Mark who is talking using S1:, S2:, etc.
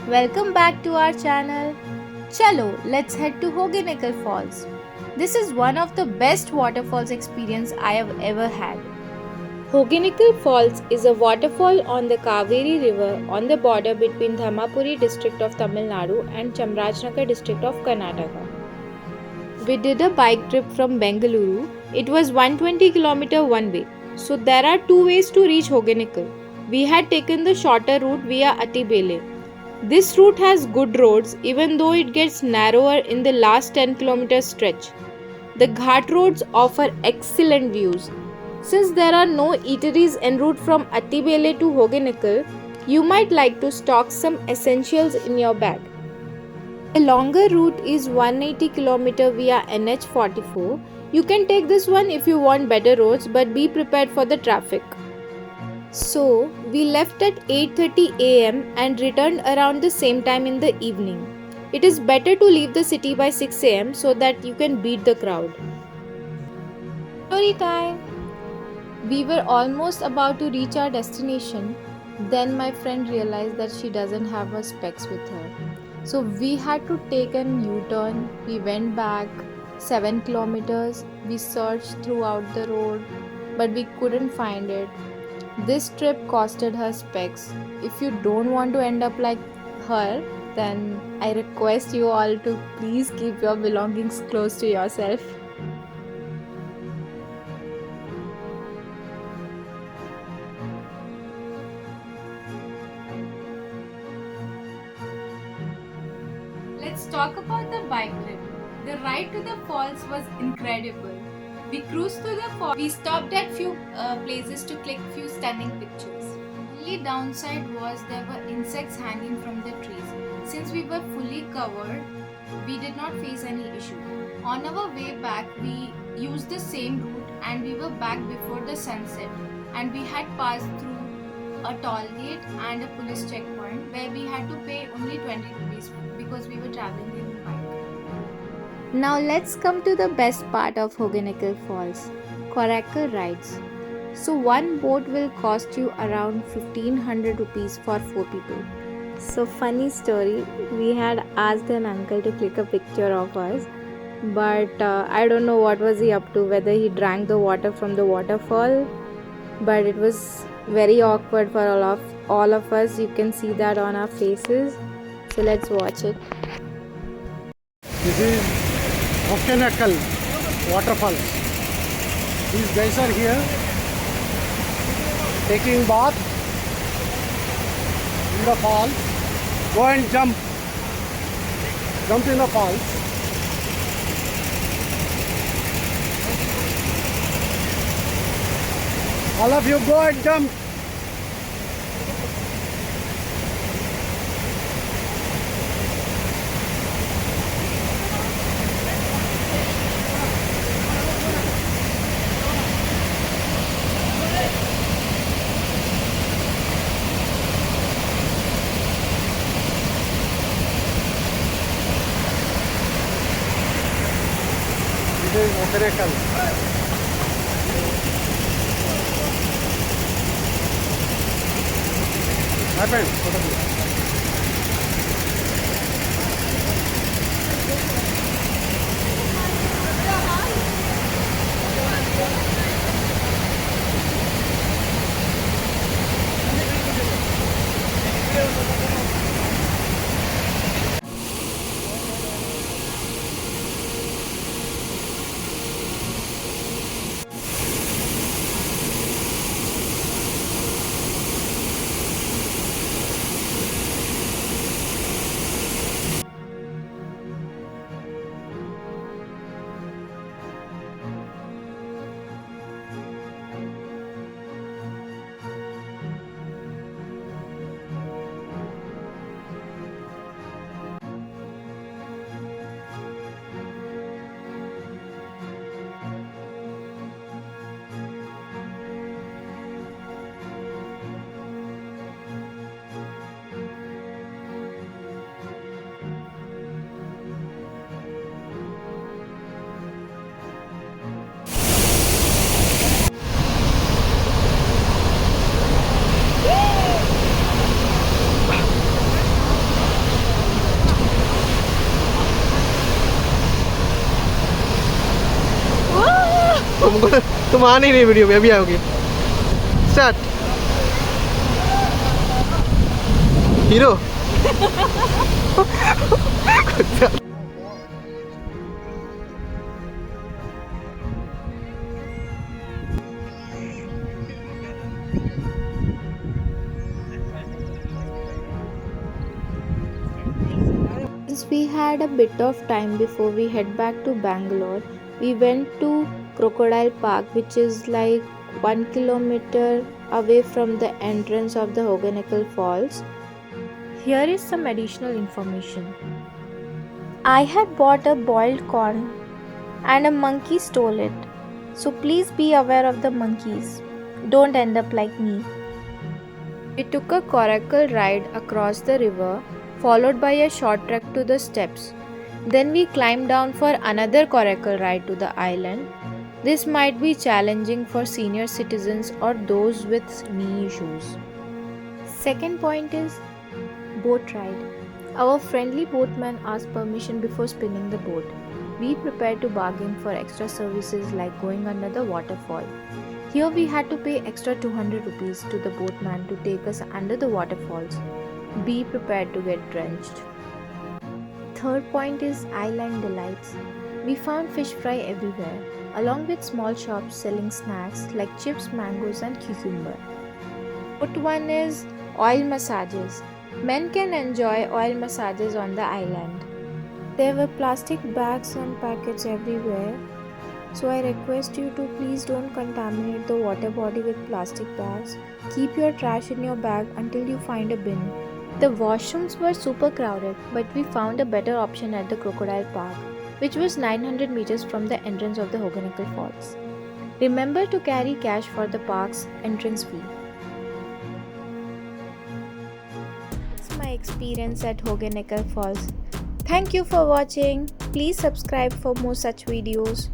S1: Welcome back to our channel. Chalo, let's head to Hogenakkal Falls. This is one of the best waterfalls experience I have ever had. Hogenakkal Falls is a waterfall on the Kaveri river on the border between Dharmapuri district of Tamil Nadu and Chamrajnagar district of Karnataka. We did a bike trip from Bangalore. It was 120 km one way. So there are two ways to reach Hogenakkal. We had taken the shorter route via Atibele. This route has good roads even though it gets narrower in the last 10 km stretch. The Ghat roads offer excellent views. Since there are no eateries en route from Atibele to Hogenakkal, you might like to stock some essentials in your bag. The longer route is 180 km via NH44. You can take this one if you want better roads, but be prepared for the traffic. So, we left at 8:30 am and returned around the same time in the evening. It is better to leave the city by 6 am so that you can beat the crowd. Story time! We were almost about to reach our destination. Then my friend realized that she doesn't have her specs with her. So we had to take an U-turn. We went back 7 kilometers. We searched throughout the road, but we couldn't find it. This trip costed her specs. If you don't want to end up like her, then I request you all to please keep your belongings close to yourself. Let's talk about the bike trip. The ride to the falls was incredible. We cruised through the falls. We stopped at few places to click few stunning pictures. Only downside was there were insects hanging from the trees. Since we were fully covered, we did not face any issue. On our way back, we used the same route and we were back before the sunset. And we had passed through a toll gate and a police checkpoint where we had to pay only 20 rupees because we were traveling in bike. Now let's come to the best part of Hogenakkal Falls, Coracle Rides. So one boat will cost you around 1500 rupees for 4 people. So funny story, we had asked an uncle to click a picture of us, but I don't know what was he up to, whether he drank the water from the waterfall, but it was very awkward for all of us. You can see that on our faces. So let's watch it.
S2: This is Hogenakkal Waterfalls. These guys are here taking bath in the fall. Go and jump in the falls. All of you go and jump. This is Hogenakkal. My friend,
S3: तुम आ नहीं रही video में, अभी आओगे। Start. Hero.
S1: Since we had a bit of time before we head back to Bangalore, we went to Crocodile Park, which is like 1 kilometer away from the entrance of the Hogenakkal Falls. Here is some additional information. I had bought a boiled corn and a monkey stole it. So please be aware of the monkeys. Don't end up like me. We took a Coracle Ride across the river, followed by a short trek to the steps. Then we climbed down for another Coracle Ride to the island. This might be challenging for senior citizens or those with knee issues. Second point is boat ride. Our friendly boatman asked permission before spinning the boat. We prepared to bargain for extra services like going under the waterfall. Here we had to pay extra 200 rupees to the boatman to take us under the waterfalls. Be prepared to get drenched. Third point is island delights. We found fish fry everywhere, along with small shops selling snacks like chips, mangoes and cucumber. Fourth one is oil massages. Men can enjoy oil massages on the island. There were plastic bags and packets everywhere, so I request you to please don't contaminate the water body with plastic bags. Keep your trash in your bag until you find a bin. The washrooms were super crowded, but we found a better option at the Crocodile Park, which was 900 meters from the entrance of the Hogenakkal Falls. Remember to carry cash for the park's entrance fee. That's my experience at Hogenakkal Falls. Thank you for watching. Please subscribe for more such videos.